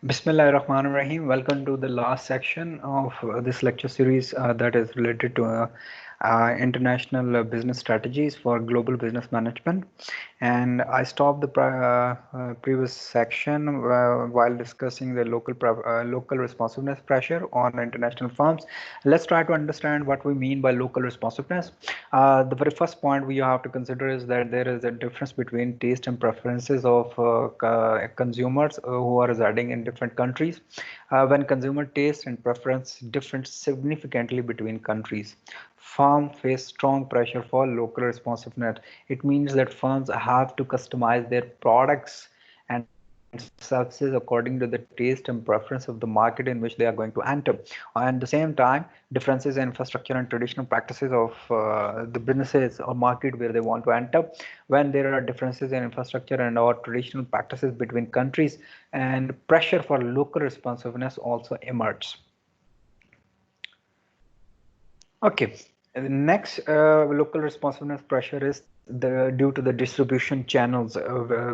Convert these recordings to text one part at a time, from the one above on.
Bismillahirrahmanirrahim. Welcome to the last section of this lecture series that is related to international business strategies for global business management. And I stopped the previous section while discussing the local responsiveness pressure on international firms. Let's try to understand what we mean by local responsiveness. The very first point we have to consider is that there is a difference between taste and preferences of consumers who are residing in different countries. When consumer taste and preference differ significantly between countries, firms face strong pressure for local responsiveness. It means that firms have to customize their products and services according to the taste and preference of the market in which they are going to enter. And at the same time, differences in infrastructure and traditional practices of the businesses or market where they want to enter. When there are differences in infrastructure and or traditional practices between countries, and pressure for local responsiveness also emerges. Okay, the next local responsiveness pressure is due to the distribution channels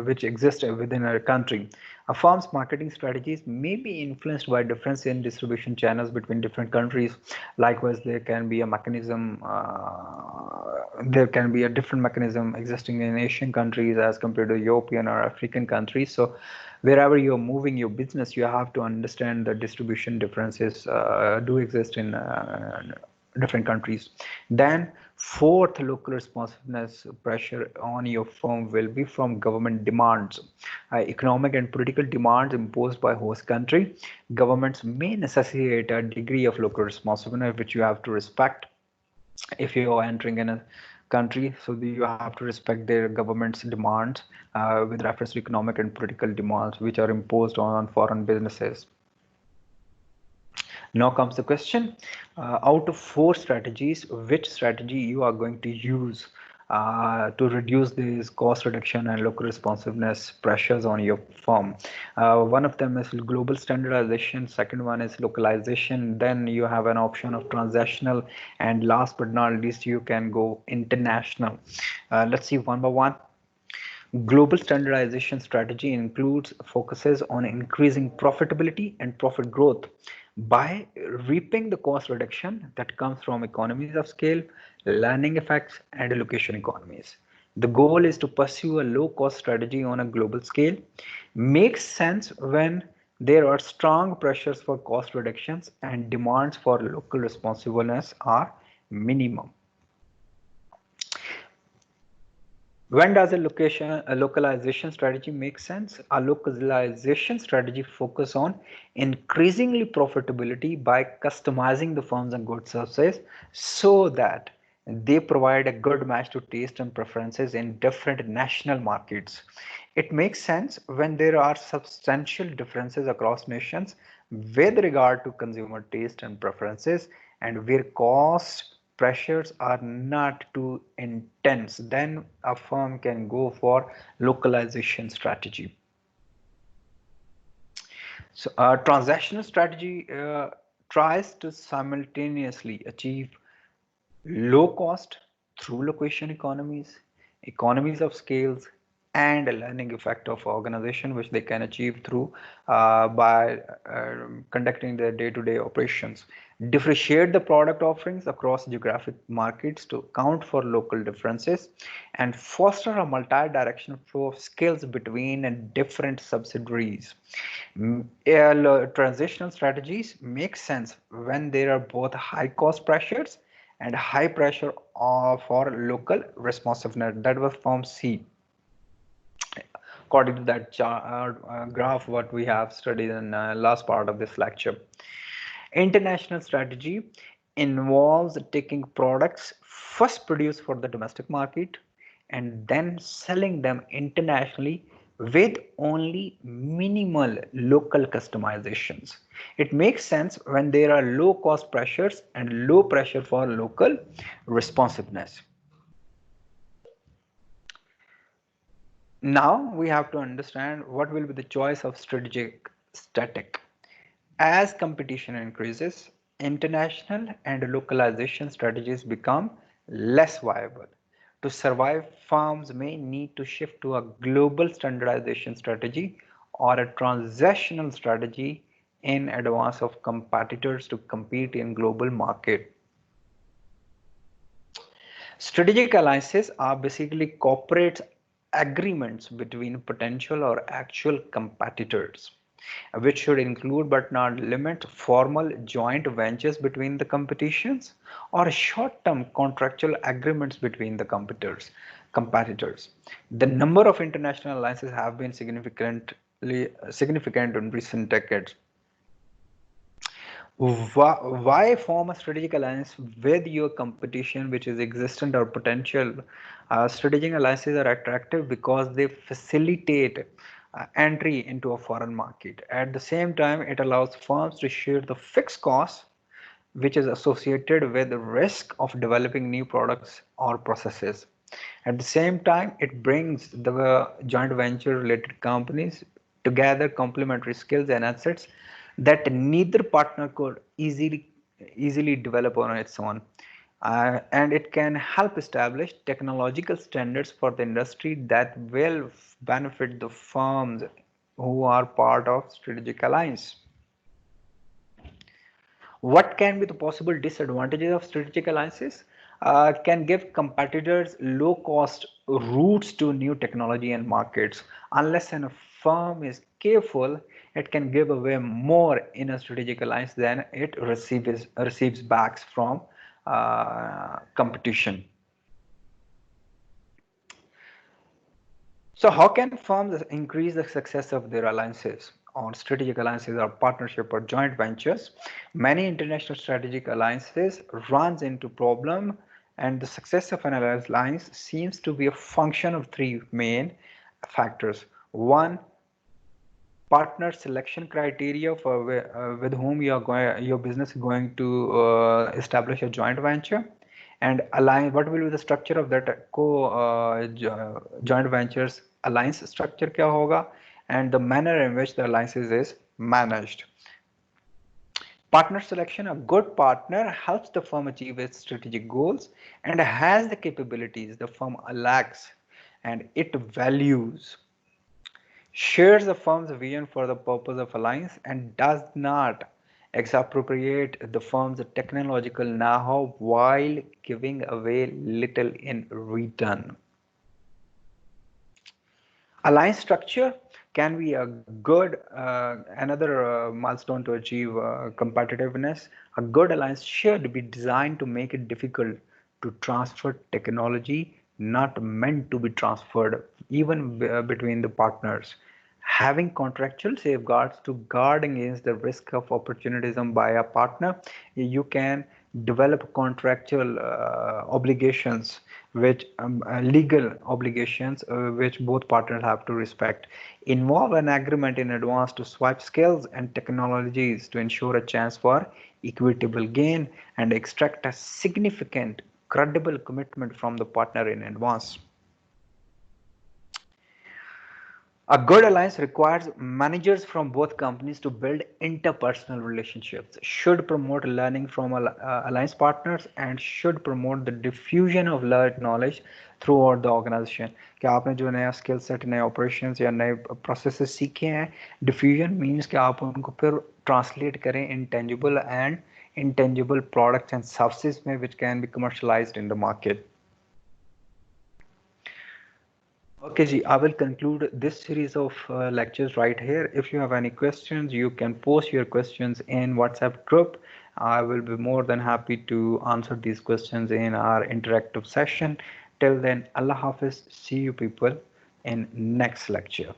which exist within a country. A firm's marketing strategies may be influenced by difference in distribution channels between different countries. Likewise, there can be a mechanism, there can be a different mechanism existing in Asian countries as compared to European or African countries. So wherever you're moving your business, you have to understand the distribution differences do exist in different countries. Then fourth local responsiveness pressure on your firm will be from government demands, economic and political demands imposed by host country. Governments may necessitate a degree of local responsiveness which you have to respect if you are entering in a country, so you have to respect their government's demands with reference to economic and political demands which are imposed on foreign businesses. Now comes the question, out of four strategies, which strategy you are going to use to reduce these cost reduction and local responsiveness pressures on your firm. One of them is global standardization, second one is localization, then you have an option of transactional, and last but not least you can go international. Let's see one by one. Global standardization strategy includes focuses on increasing profitability and profit growth by reaping the cost reduction that comes from economies of scale, learning effects, and location economies. The goal is to pursue a low cost strategy on a global scale. Makes sense when there are strong pressures for cost reductions and demands for local responsiveness are minimum. When does a localization strategy make sense? A localization strategy focus on increasingly profitability by customizing the firms and goods services so that they provide a good match to taste and preferences in different national markets. It makes sense when there are substantial differences across nations with regard to consumer taste and preferences, and where cost pressures are not too intense, then a firm can go for localization strategy. So a transactional strategy tries to simultaneously achieve low cost through location economies, economies of scales, and a learning effect of organization which they can achieve through by conducting their day-to-day operations. Differentiate the product offerings across geographic markets to account for local differences and foster a multi-directional flow of skills between different subsidiaries. Transitional strategies make sense when there are both high cost pressures and high pressure for local responsiveness. That was form C according to that graph what we have studied in last part of this lecture. International strategy involves taking products first produced for the domestic market and then selling them internationally with only minimal local customizations. It makes sense when there are low cost pressures and low pressure for local responsiveness. Now we have to understand what will be the choice of strategic static. As competition increases, international and localization strategies become less viable. To survive, firms may need to shift to a global standardization strategy or a transactional strategy in advance of competitors to compete in global market. Strategic alliances are basically corporate agreements between potential or actual competitors, which should include but not limit formal joint ventures between the competitions or short-term contractual agreements between the competitors. The number of international alliances have been significant in recent decades. Why form a strategic alliance with your competition which is existent or potential? Strategic alliances are attractive because they facilitate entry into a foreign market. At the same time, it allows firms to share the fixed costs which is associated with the risk of developing new products or processes. At the same time, it brings the joint venture related companies together complementary skills and assets that neither partner could easily develop on its own. And it can help establish technological standards for the industry that will benefit the firms who are part of strategic alliance. What can be the possible disadvantages of strategic alliances? Can give competitors low cost routes to new technology and markets. Unless a firm is careful, it can give away more in a strategic alliance than it receives backs from competition. So how can firms increase the success of their alliances on strategic alliances or partnership or joint ventures? Many international strategic alliances runs into problem, and the success of an alliance seems to be a function of three main factors. One, partner selection criteria for with whom your business is going to establish a joint venture, and align what will be the structure of that joint ventures alliance structure kya hoga, and the manner in which the alliances is managed. Partner selection: a good partner helps the firm achieve its strategic goals and has the capabilities the firm lacks, and it values, shares the firm's vision for the purpose of alliance, and does not expropriate the firm's technological know-how while giving away little in return. Alliance structure can be a good another milestone to achieve competitiveness. A good alliance should be designed to make it difficult to transfer technology not meant to be transferred even between the partners. Having contractual safeguards to guard against the risk of opportunism by a partner, you can develop contractual obligations, which legal obligations which both partners have to respect. Involve an agreement in advance to swap skills and technologies to ensure a chance for equitable gain, and extract a significant credible commitment from the partner in advance. A good alliance requires managers from both companies to build interpersonal relationships, should promote learning from alliance partners, and should promote the diffusion of learned knowledge throughout the organization. कि आपने जो नया skill set, नए operations या नए processes सीखे हैं, diffusion means कि आप उनको फिर translate करें intangible and intangible products and services में which can be commercialized in the market. Okay, Ji, I will conclude this series of lectures right here. If you have any questions, you can post your questions in WhatsApp group. I will be more than happy to answer these questions in our interactive session. Till then, Allah Hafiz. See you people in next lecture.